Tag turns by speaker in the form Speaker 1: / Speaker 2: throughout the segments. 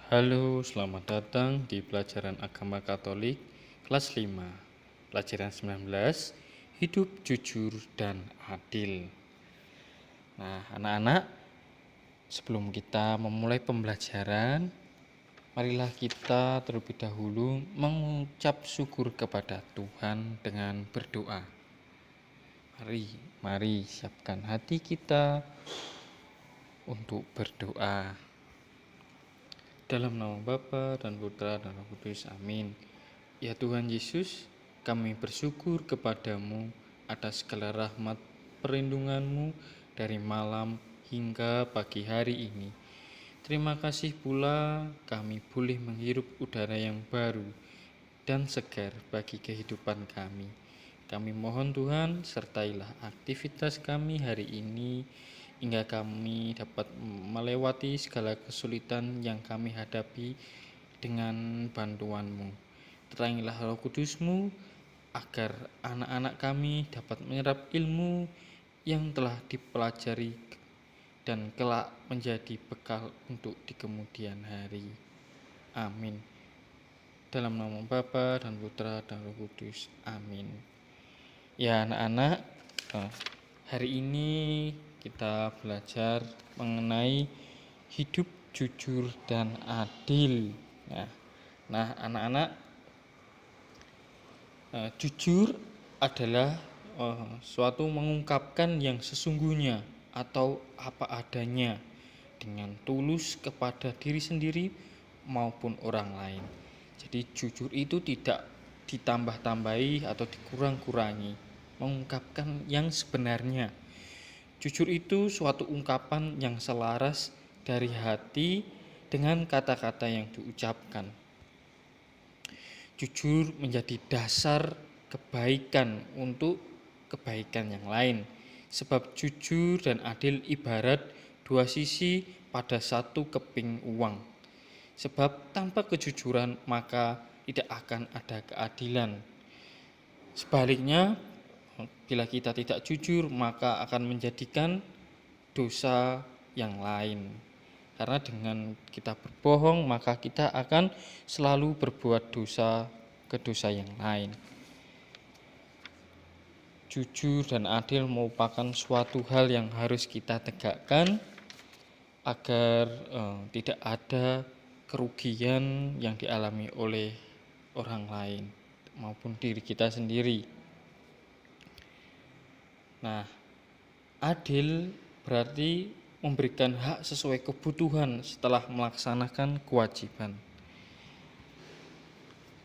Speaker 1: Halo, selamat datang di pelajaran agama Katolik kelas 5. Pelajaran 19, hidup jujur dan adil. Nah, anak-anak, sebelum kita memulai pembelajaran, marilah kita terlebih dahulu mengucap syukur kepada Tuhan dengan berdoa. Mari siapkan hati kita untuk berdoa. Dalam nama Bapa dan Putra dan Roh Kudus, amin. Ya Tuhan Yesus, kami bersyukur kepadamu atas segala rahmat perlindunganmu dari malam hingga pagi hari ini. Terima kasih pula kami boleh menghirup udara yang baru dan segar bagi kehidupan kami. Kami mohon Tuhan, sertailah aktivitas kami hari ini, hingga kami dapat melewati segala kesulitan yang kami hadapi dengan bantuan-Mu. Terangilah Roh Kudus-Mu, agar anak-anak kami dapat menyerap ilmu yang telah dipelajari dan kelak menjadi bekal untuk di kemudian hari. Amin. Dalam nama Bapa dan Putra dan Roh Kudus. Amin. Ya anak-anak, hari ini kita belajar mengenai hidup jujur dan adil. Nah anak-anak, jujur adalah suatu mengungkapkan yang sesungguhnya atau apa adanya dengan tulus kepada diri sendiri maupun orang lain. Jadi jujur itu tidak ditambah-tambahi atau dikurang-kurangi, mengungkapkan yang sebenarnya. Jujur itu suatu ungkapan yang selaras dari hati dengan kata-kata yang diucapkan. Jujur menjadi dasar kebaikan untuk kebaikan yang lain. Sebab jujur dan adil ibarat dua sisi pada satu keping uang. Sebab tanpa kejujuran maka tidak akan ada keadilan. Sebaliknya, bila kita tidak jujur maka akan menjadikan dosa yang lain. Karena dengan kita berbohong maka kita akan selalu berbuat dosa ke dosa yang lain. Jujur dan adil merupakan suatu hal yang harus kita tegakkan agar tidak ada kerugian yang dialami oleh orang lain maupun diri kita sendiri. Nah, adil berarti memberikan hak sesuai kebutuhan setelah melaksanakan kewajiban.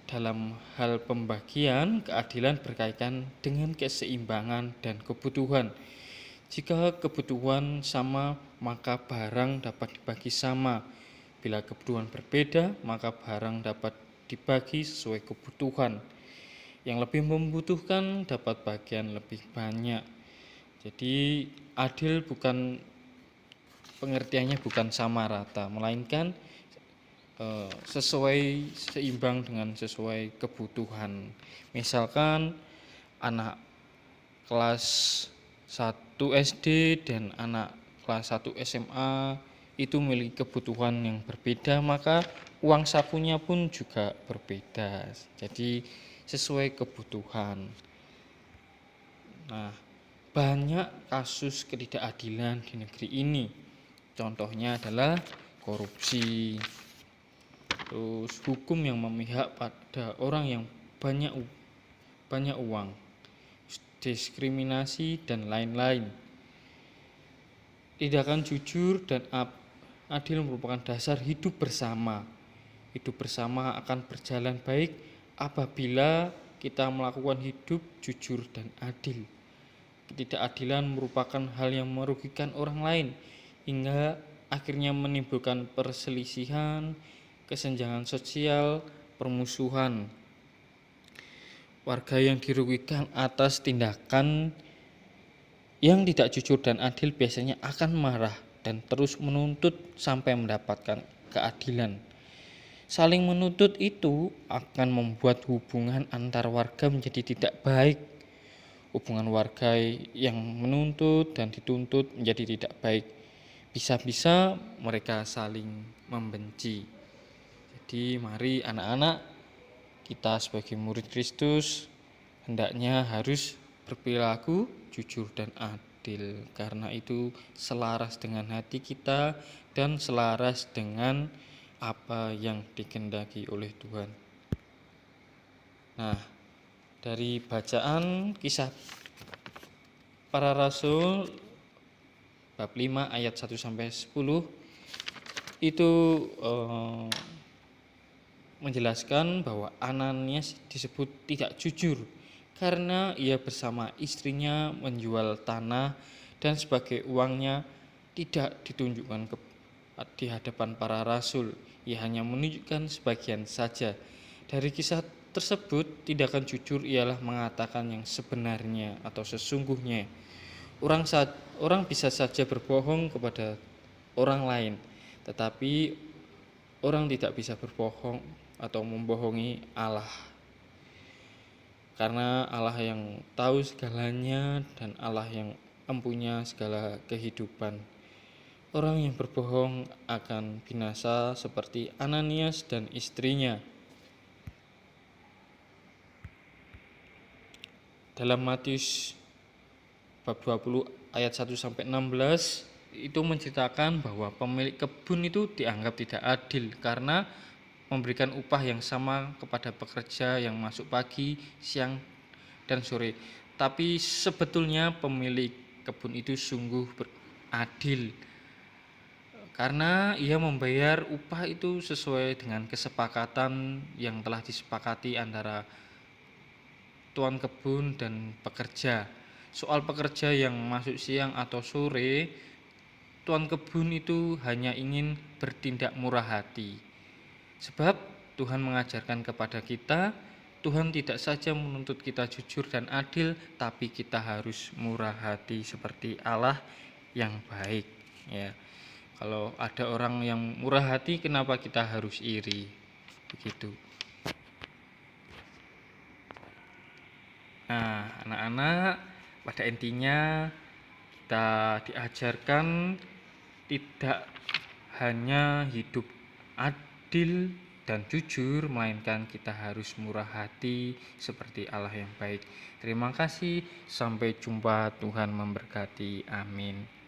Speaker 1: Dalam hal pembagian, keadilan berkaitan dengan keseimbangan dan kebutuhan. Jika kebutuhan sama, maka barang dapat dibagi sama. Bila kebutuhan berbeda, maka barang dapat dibagi sesuai kebutuhan. Yang lebih membutuhkan dapat bagian lebih banyak. Jadi adil bukan pengertiannya bukan sama rata, melainkan sesuai, seimbang dengan sesuai kebutuhan. Misalkan anak kelas 1 SD dan anak kelas 1 SMA itu memiliki kebutuhan yang berbeda, maka uang sakunya pun juga berbeda. Jadi sesuai kebutuhan. Nah, banyak kasus ketidakadilan di negeri ini. Contohnya adalah korupsi, terus hukum yang memihak pada orang yang banyak uang, diskriminasi dan lain-lain. Tindakan jujur dan adil merupakan dasar hidup bersama. Hidup bersama akan berjalan baik apabila kita melakukan hidup jujur dan adil. Ketidakadilan merupakan hal yang merugikan orang lain hingga akhirnya menimbulkan perselisihan, kesenjangan sosial, permusuhan. Warga yang dirugikan atas tindakan yang tidak jujur dan adil biasanya akan marah dan terus menuntut sampai mendapatkan keadilan. Saling menuntut itu akan membuat hubungan antar warga menjadi tidak baik. Hubungan warga yang menuntut dan dituntut menjadi tidak baik. Bisa-bisa mereka saling membenci. Jadi mari anak-anak, kita sebagai murid Kristus hendaknya harus berperilaku jujur dan adil, karena itu selaras dengan hati kita dan selaras dengan apa yang dikehendaki oleh Tuhan. Nah, dari bacaan Kisah Para Rasul bab 5 ayat 1 sampai 10 itu menjelaskan bahwa Ananias disebut tidak jujur karena ia bersama istrinya menjual tanah dan sebagai uangnya tidak ditunjukkan di hadapan para rasul. Ia hanya menunjukkan sebagian saja. Dari kisah tersebut, tindakan jujur ialah mengatakan yang sebenarnya atau sesungguhnya. Orang bisa saja berbohong kepada orang lain, tetapi orang tidak bisa berbohong atau membohongi Allah. Karena Allah yang tahu segalanya dan Allah yang mempunyai segala kehidupan. Orang yang berbohong akan binasa seperti Ananias dan istrinya. Dalam Matius bab 20 ayat 1 sampai 16 itu menceritakan bahwa pemilik kebun itu dianggap tidak adil karena memberikan upah yang sama kepada pekerja yang masuk pagi, siang, dan sore. Tapi sebetulnya pemilik kebun itu sungguh adil karena ia membayar upah itu sesuai dengan kesepakatan yang telah disepakati antara tuan kebun dan pekerja. Soal pekerja yang masuk siang atau sore, tuan kebun itu hanya ingin bertindak murah hati. Sebab Tuhan mengajarkan kepada kita, Tuhan tidak saja menuntut kita jujur dan adil, tapi kita harus murah hati seperti Allah yang baik. Ya, kalau ada orang yang murah hati, kenapa kita harus iri? Begitu. Nah, anak-anak, pada intinya kita diajarkan tidak hanya hidup adil dan jujur, melainkan kita harus murah hati seperti Allah yang baik. Terima kasih, sampai jumpa, Tuhan memberkati. Amin.